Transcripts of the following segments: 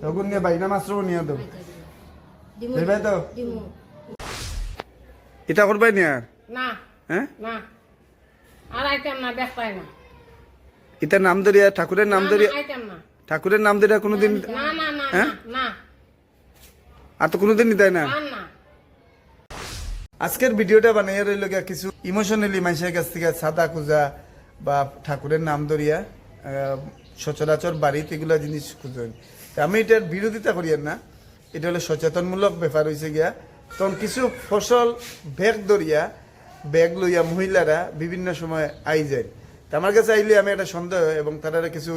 তখন নিয়ে বাইনা মাছরও নিয়ে দাও দেবে তো এটা করবাই নি আর না হ্যাঁ না আর আইটেম না দেখ পাই না এটা নাম ধরিয়া ঠাকুরের নাম ধরিয়া আইটেম না ঠাকুরের নাম ধরিয়া কোনোদিন না না না হ্যাঁ? না আর তো কোনোদিন নিতাই না না না আজকের ভিডিওটা বানাইয়া রইল গিয়া কিছু ইমোশনালি মানুষের কাছ থেকে সাদা খুঁজা বা ঠাকুরের নাম ধরিয়া সচরাচর বাড়িতে এগুলা জিনিস খুঁজেন আমি এটার বিরোধিতা করিয়েন না এটা হলো সচেতনমূলক ব্যাপার হয়েছে গিয়া তখন কিছু ফসল ব্যাগ ধরিয়া ব্যাগ লইয়া মহিলারা বিভিন্ন সময় আই যায় তা আমার কাছে আইলে আমি একটা সন্দেহ এবং তারা কিছু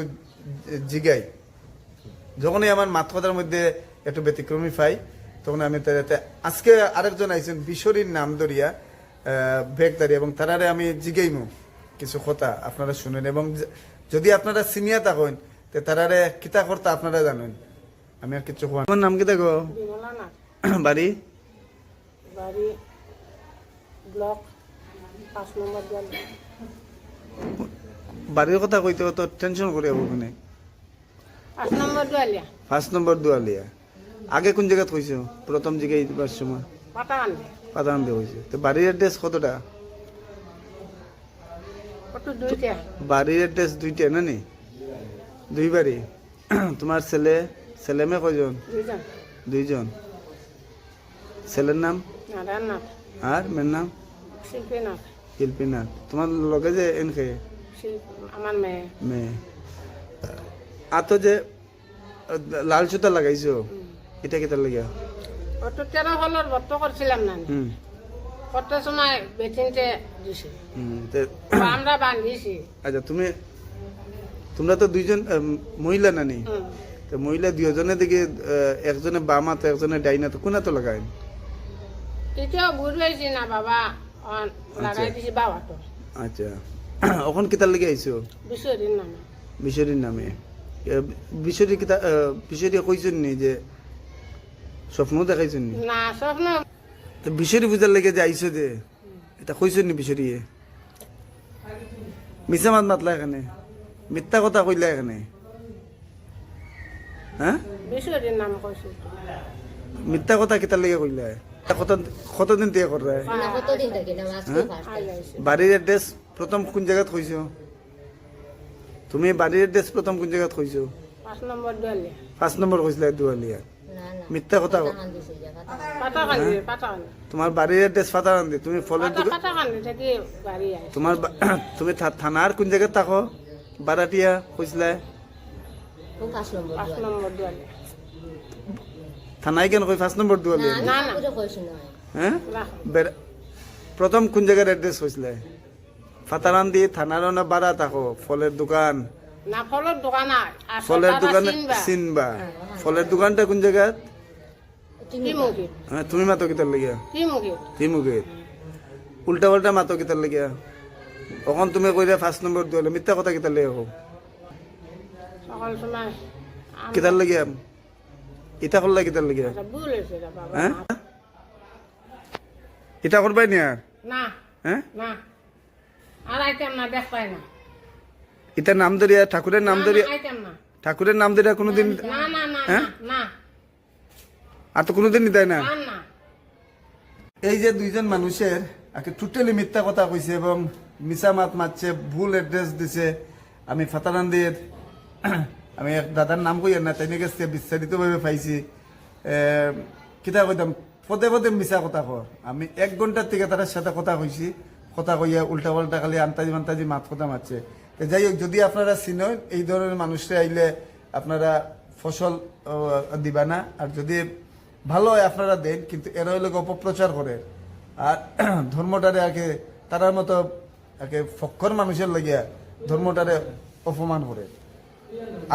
জিগাই যখনই আমার মাত কথার মধ্যে একটু ব্যতিক্রমী পাই তখন আমি তাদের আজকে আরেকজন আইছেন বিশরীর নাম ধরিয়া ব্যাগ দাঁড়িয়ে এবং তারারে আমি জিগাইমু কিছু কথা আপনারা শুনেন এবং যদি আপনারা সিনিয়র থাকেন তো তারারে কিতা করতে আপনারা জানেন আমি আর কিছু আমার নাম কি দেখো বিমলা না বাড়ি বাড়ি ব্লক 5 নম্বর দল বাড়ির কথা কইতে তো টেনশন করে ওখানে 5 নম্বর দলিয়া 5 নম্বর দুয়ালিয়া আগে কোন জায়গায় কইছো প্রথম জায়গায় যাবার সময় পাতা আনবে পাতানন্দে হয়েছে তো বাড়ির অ্যাড্রেস কতটা কত দুইটা বাড়ির অ্যাড্রেস দুইটা না নি দুই বাড়ি তোমার ছেলে মেয়ে কয়জন দুইজন দুইজন ছেলের নাম নারায়ণনাথ আর মেয়ের নাম শিল্পীনাথ শিল্পীনাথ তোমার লগে যে এনকে আমার মেয়ে মেয়ে আতো যে লাল সুতা লাগাইছো এটা কেটার লাগিয়া অত 13 হলের ভর্ত করছিলাম না হুম করতে সময় বেচিনতে দিছে তে- আমরা বান্ধিছি আচ্ছা তোমরা তো দুইজন মহিলা নানি তো মহিলা দুজনে দিকে একজনে বামা তো একজনে ডাইনা তো কোনা তো লাগায় এটাও বুঝবেছি না বাবা লাগাই দিছি বাবা তো আচ্ছা এখন কিতার লেগে আইছো বিশ্বরীর নামে বিশরীর নামে বিশরী কিতা বিশরী কইছেন নি যে স্বপ্ন দেখাইছেন নি না স্বপ্ন তো বিশরী পূজার লেগে যে আইছো যে এটা কইছেন নি বিশরী মিছা মাত মাতলা এখানে মিথ্যা কথা কইলা এখানে হ্যাঁ বিশ্বরীর নাম কইছি মিথ্যা কথা কিতার লেগে কইলা কতদিন থেকে কর রা না কতদিন থেকে না আজকে ফার্স্ট আই যাইছে বাড়ির অ্যাড্রেস প্রথম কোন জায়গাত কইছো তুমি বাড়ির অ্যাড্রেস প্রথম কোন জায়গাত কইছো 5 নম্বর দলিয়া 5 নম্বর কইছিলা দুয়ালিয়া না না মিথ্যা কথা কান দিছে জায়গা পাতা কান্দি পাতা কান্দি তোমার বাড়ির অ্যাড্রেস ফাতারান্দি তুমি ফলের দোকান পাতা কান্দি থেকে বাড়ি আইছে তোমার তুমি থানার কোন জায়গায় থাকো বারাটিয়া কইছিলা ও 5 নম্বর 5 নম্বর দলিয়া থানায় কেন কই 5 নম্বর দুয়ালিয়া না না, না না। পুরো কইছ না হ্যাঁ না প্রথম কোন জায়গার অ্যাড্রেস কইছিলা ফাতারান্দি থানার না বাড়া থাকো ফলের দোকান না ফলের দোকান আর ফলের দোকানে চিনবা ফলের দোকানটা কোন জায়গা কি মুখি হ্যাঁ তুমি মাতো কিতার লাগিয়া কি মুখি তিমুকে উল্টা পাল্টা মাতো কিতার লাগিয়া তখন তুমি কইরা 5 নম্বর দুয়ালে মিথ্যা কথা কিতার লাগিয়া হোক সকাল সময় কিতার লাগিয়া ইটা করলা কিতার লাগিয়া ভুল হয়েছে রে বাবা হ্যাঁ এটা করবাই নি আর না হ্যাঁ না আর আইটেম না দেখ পাই না এটা নাম ধরিয়া ঠাকুরের নাম ধরিয়া আইটেম না ঠাকুরের নাম ধরিয়া কোনোদিন না না না হ্যাঁ? না আর তো কোনোদিন নিতাই না না না এই যে দুইজন মানুষের টোটালি মিথ্যা কথা কইছে এবং মিছা মাত মারছে ভুল অ্যাড্রেস দিছে আমি ফাতারান্দির আমি এক দাদার নাম কইয়ার না তাই কাছে বিস্তারিতভাবে পাইছি কিতা কইতাম পদে পদে মিছা কথা কর আমি 1 ঘন্টার থেকে তার সাথে কথা কইছি কথা কইয়া উল্টা পাল্টা খালি আন্তাজি মান্তাজি মাত কথা মারছে তো যাই হোক যদি আপনারা চিনেন এই ধরনের মানুষরা আইলে আপনারা ফসল দিবা না আর যদি ভালো হয় আপনারা দেন কিন্তু এরা হইলে অপপ্রচার করে আর ধর্মটারে আগে তারার মতো আগে ফক্কর মানুষের লাগিয়া ধর্মটারে অপমান করে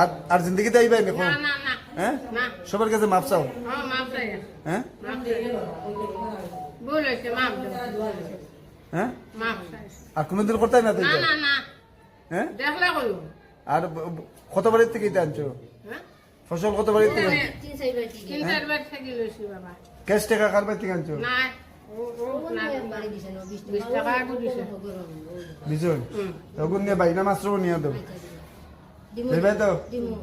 আর আর জিন্দগিতে আইবাই দেখো না না না হ্যাঁ না সবার কাছে মাপ চাও হ্যাঁ মাফ চাই হ্যাঁ মাফ চাই ভুল হয়েছে মাফ দাও হ্যাঁ মাফ চাই আর কোনোদিন করতাই না তুই না না না হ্যাঁ দেখলে কইও আর কত বাড়ির থেকে এটা আনছো হ্যাঁ ফসল কত বাড়ির থেকে 3 সাইড বাড়ি 3-4 বার থেকে লইছি বাবা ক্যাশ টাকা কার বাড়ি থেকে আনছো না ও না বাড়ি দিছে না 20 টাকা করে দিছে বিজয় তখন নিয়ে বাইনা মাছরও নিয়ে দেবো দিমু দেবে তো দিমু